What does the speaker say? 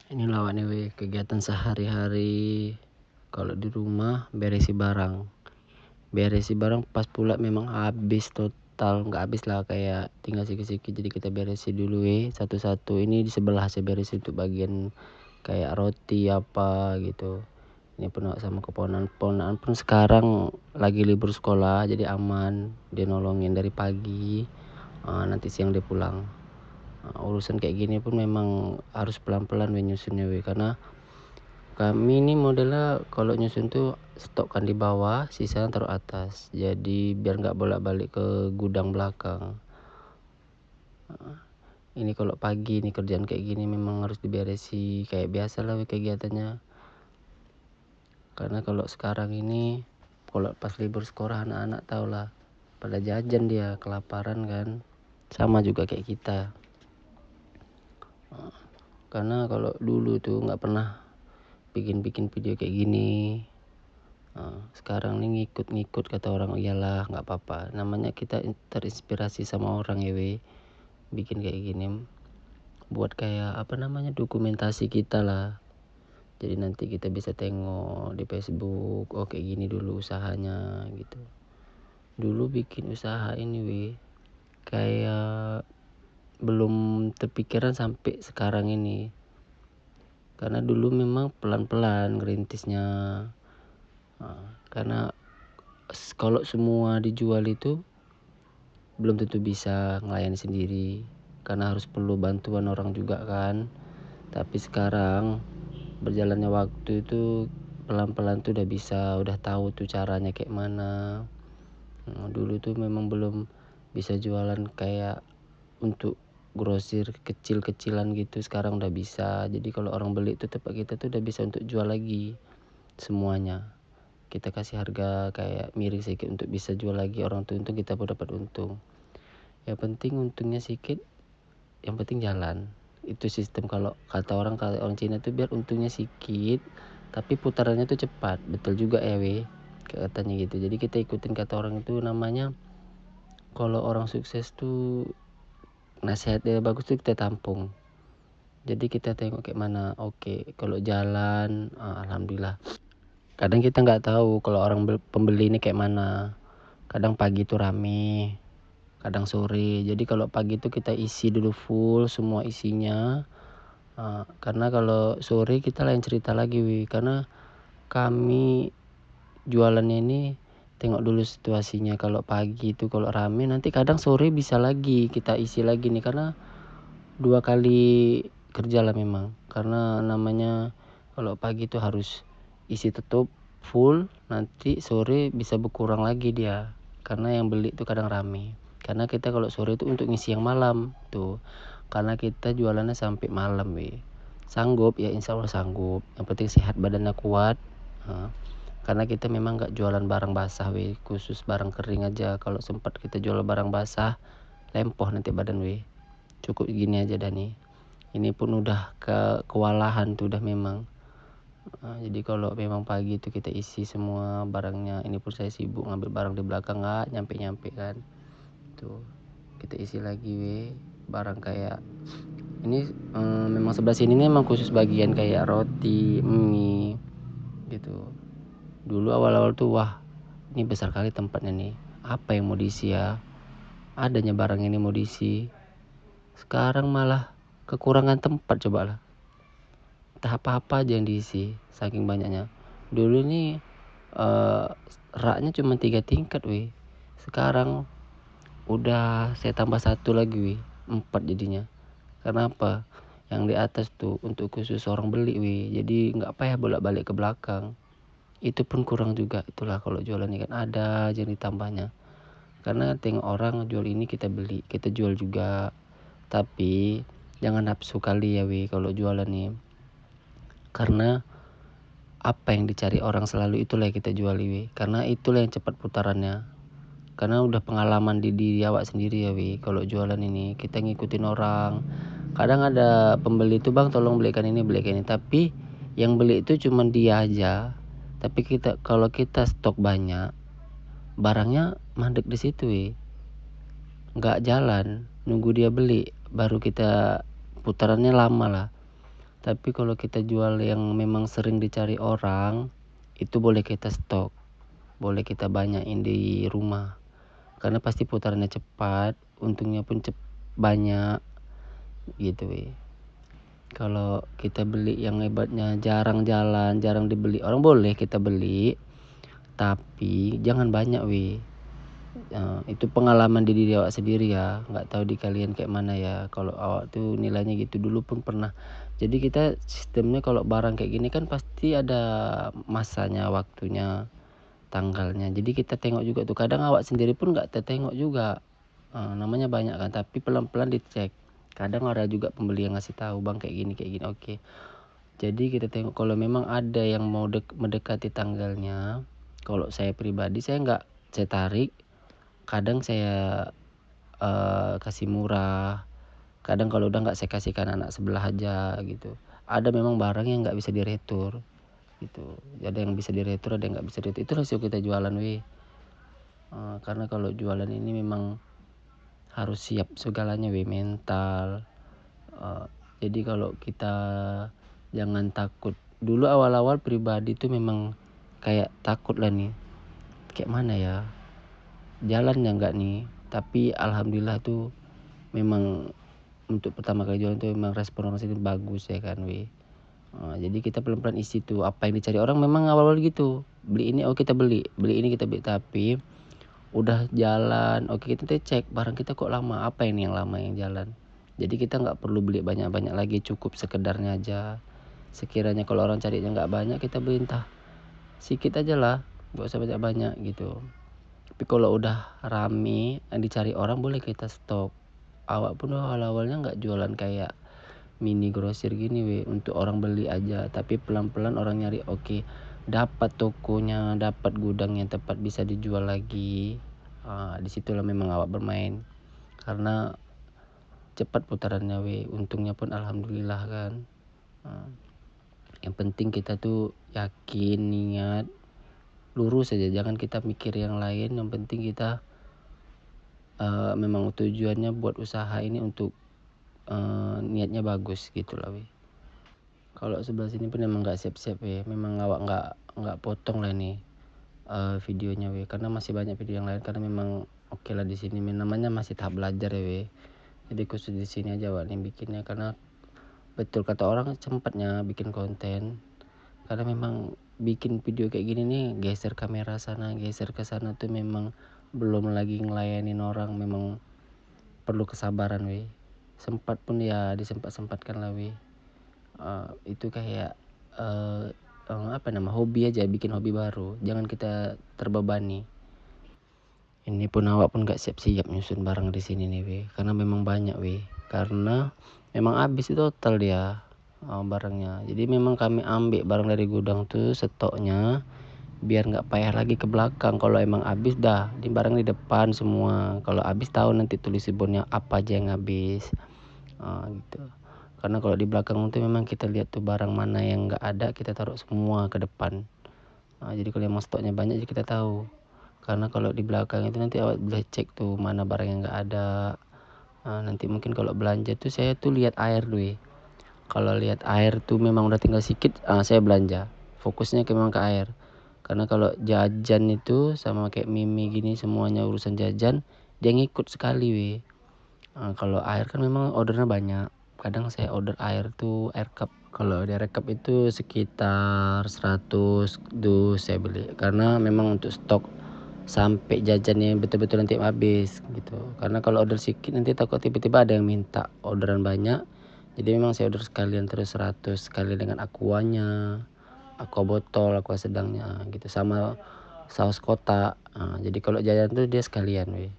Ini lawan kegiatan sehari-hari kalau di rumah beresi barang pas pula memang habis total, nggak habis lah, kayak tinggal sikit-sikit, jadi kita beresi dulu satu-satu. Ini di sebelah saya beresi untuk bagian kayak roti apa gitu. Ini pun sama keponakan pun sekarang lagi libur sekolah, jadi aman, dia nolongin dari pagi. Nanti siang dia pulang. Urusan kayak gini pun memang harus pelan-pelan nyusunnya karena kami ini modelnya kalau nyusun tuh stokkan di bawah, sisanya taruh atas, jadi biar nggak bolak-balik ke gudang belakang. Ini kalau pagi nih kerjaan kayak gini memang harus diberesi kayak biasa lah kegiatannya, karena kalau sekarang ini kalau pas libur sekolah anak-anak tau lah pada jajan, dia kelaparan kan, sama juga kayak kita. Karena kalau dulu tuh nggak pernah bikin video kayak gini. Sekarang nih ngikut kata orang, iyalah nggak apa-apa, namanya kita terinspirasi sama orang bikin kayak gini, buat kayak apa namanya, dokumentasi kita lah. Jadi nanti kita bisa tengok di Facebook, oh kayak gini dulu usahanya gitu. Dulu bikin usaha ini kayak belum terpikiran sampai sekarang ini, karena dulu memang pelan-pelan ngerintisnya. Karena kalau semua dijual itu belum tentu bisa ngelayani sendiri, karena harus perlu bantuan orang juga kan. Tapi sekarang berjalannya waktu itu pelan-pelan tuh udah tahu tuh caranya kayak mana. Dulu tuh memang belum bisa jualan kayak untuk grosir kecil-kecilan gitu, sekarang udah bisa. Jadi kalau orang beli tuh tempat kita tuh udah bisa untuk jual lagi semuanya. Kita kasih harga kayak miring sedikit untuk bisa jual lagi, orang tuh untung, kita pun dapat untung. Yang penting untungnya sedikit, yang penting jalan. Itu sistem kalau kata orang Cina tuh, biar untungnya sedikit tapi putarannya tuh cepat. Betul juga katanya gitu. Jadi kita ikutin kata orang itu, namanya kalau orang sukses tuh nasihatnya bagus tuh kita tampung. Jadi kita tengok kayak mana. Oke, kalau jalan, alhamdulillah. Kadang kita nggak tahu kalau orang pembeli ini kayak mana. Kadang pagi tuh rame, kadang sore. Jadi kalau pagi tuh kita isi dulu full semua isinya. Karena kalau sore kita lain cerita lagi karena kami jualannya ini tengok dulu situasinya. Kalau pagi itu kalau rame, nanti kadang sore bisa lagi kita isi lagi nih, karena 2 kali kerja lah memang. Karena namanya kalau pagi itu harus isi tutup full, nanti sore bisa berkurang lagi dia, karena yang beli itu kadang rame. Karena kita kalau sore itu untuk ngisi yang malam tuh, karena kita jualannya sampai malam sanggup ya, insya Allah sanggup, yang penting sehat badannya kuat. Karena kita memang nggak jualan barang basah khusus barang kering aja. Kalau sempat kita jual barang basah lempoh nanti badan cukup gini aja dah nih. Ini pun udah kewalahan tuh udah memang. Jadi kalau memang pagi itu kita isi semua barangnya. Ini pun saya sibuk ngambil barang di belakang, nggak nyampe kan tuh, kita isi lagi barang kayak ini. Memang sebelah sini nih memang khusus bagian kayak roti, mie gitu. Dulu awal-awal tuh wah, ini besar kali tempatnya nih, apa yang mau diisi ya, adanya barang ini mau diisi. Sekarang malah kekurangan tempat, cobalah. Entah apa-apa aja yang diisi, saking banyaknya. Dulu nih raknya cuma 3 tingkat sekarang udah saya tambah 1 lagi 4 jadinya. Kenapa? Yang di atas tuh untuk khusus orang beli jadi nggak payah bolak-balik ke belakang. Itu pun kurang juga. Itulah kalau jualan ini kan ada aja ditambahnya, karena tengok orang jual ini kita beli, kita jual juga. Tapi jangan nafsu kali ya kalau jualan nih, karena apa yang dicari orang selalu itulah yang kita jual karena itulah yang cepat putarannya. Karena udah pengalaman di diri awak sendiri ya kalau jualan ini kita ngikutin orang. Kadang ada pembeli itu, bang tolong belikan ini, tapi yang beli itu cuma dia aja. Tapi kalau kita stok banyak, barangnya mandek di situ nggak jalan, nunggu dia beli baru kita putarannya lama lah. Tapi kalau kita jual yang memang sering dicari orang, itu boleh kita stok, boleh kita banyakin di rumah, karena pasti putarannya cepat, untungnya pun banyak gitu weh. Kalau kita beli yang hebatnya jarang jalan, jarang dibeli orang, boleh kita beli, tapi jangan banyak weh. Itu pengalaman di diri awak sendiri ya, nggak tahu di kalian kayak mana ya. Kalau awak tuh nilainya gitu, dulu pun pernah. Jadi kita sistemnya kalau barang kayak gini kan pasti ada masanya, waktunya, tanggalnya. Jadi kita tengok juga tuh, kadang awak sendiri pun nggak tertengok juga. Namanya banyak kan, tapi pelan-pelan dicek. Kadang ada juga pembeli yang ngasih tahu, bang kayak gini oke. Jadi kita tengok kalau memang ada yang mau mendekati tanggalnya. Kalau saya pribadi saya tarik, kadang saya kasih murah, kadang kalau udah nggak saya kasihkan anak sebelah aja gitu. Ada memang barang yang nggak bisa diretur gitu, ada yang bisa diretur, ada yang nggak bisa diretur. Itu resiko kita jualan weh. Karena kalau jualan ini memang harus siap segalanya weh, mental. Jadi kalau kita jangan takut. Dulu awal-awal pribadi tuh memang kayak takut lah nih, kayak mana ya, jalan ya enggak nih. Tapi alhamdulillah tuh memang untuk pertama kali jualan tuh memang respon orang sini bagus ya kan weh. Jadi kita pelan-pelan isi tuh apa yang dicari orang. Memang awal-awal gitu, beli ini kita beli ini kita beli, tapi udah jalan oke kita cek barang kita kok lama, apa ini yang lama yang jalan. Jadi kita nggak perlu beli banyak-banyak lagi, cukup sekedarnya aja. Sekiranya kalau orang carinya nggak banyak, kita beli entah sedikit aja lah, nggak usah banyak-banyak gitu. Tapi kalau udah rame yang dicari orang, boleh kita stok. Awak pun awal-awalnya nggak jualan kayak mini grosir gini weh, untuk orang beli aja. Tapi pelan-pelan orang nyari, oke, dapat tokonya, dapat gudang yang tepat, bisa dijual lagi. Disitulah memang awak bermain, karena cepat putarannya weh, untungnya pun alhamdulillah kan. Yang penting kita tuh yakin, niat, lurus aja, jangan kita mikir yang lain. Yang penting kita memang tujuannya buat usaha ini untuk niatnya bagus gitu lah weh. Kalau sebelah sini pun memang nggak siap-siap weh, memang awak nggak potong lah nih videonya weh, karena masih banyak video yang lain. Karena memang oke lah di sini namanya masih tahap belajar ya weh. Jadi khusus di sini aja awak nih bikinnya, karena betul kata orang, cepatnya bikin konten. Karena memang bikin video kayak gini nih, geser kamera sana geser ke sana tuh memang belum lagi ngelayanin orang, memang perlu kesabaran weh. Sempat pun ya disempat-sempatkan lah weh. Itu kayak hobi aja, bikin hobi baru, jangan kita terbebani. Ini pun awak pun gak siap-siap nyusun barang di sini nih weh, karena memang banyak weh, karena memang habis itu total dia barangnya. Jadi memang kami ambil barang dari gudang tuh stoknya, biar nggak payah lagi ke belakang. Kalau emang habis dah di barang di depan semua, kalau habis tahu nanti tulis bonnya apa aja yang habis gitu. Karena kalau di belakang tuh memang kita lihat tuh barang mana yang nggak ada, kita taruh semua ke depan. Jadi kalau emang stoknya banyak, jadi kita tahu. Karena kalau di belakang itu nanti awak boleh cek tuh mana barang yang nggak ada. Nanti mungkin kalau belanja tuh saya tuh lihat air dulu. Kalau lihat air tuh memang udah tinggal sedikit, saya belanja. Fokusnya memang ke air. Karena kalau jajan itu sama kayak mimi gini, semuanya urusan jajan, dia ngikut sekali weh. Kalau air kan memang ordernya banyak. Kadang saya order air tuh air cup. Kalau di air cup itu sekitar 100 dus saya beli. Karena memang untuk stok sampai jajannya betul-betul nanti habis gitu. Karena kalau order sedikit nanti takut tiba-tiba ada yang minta orderan banyak. Jadi memang saya order sekalian terus 100, sekali dengan aquanya, aqua botol, aqua sedangnya gitu, sama saus kotak. Jadi kalau jajan tuh dia sekalian weh.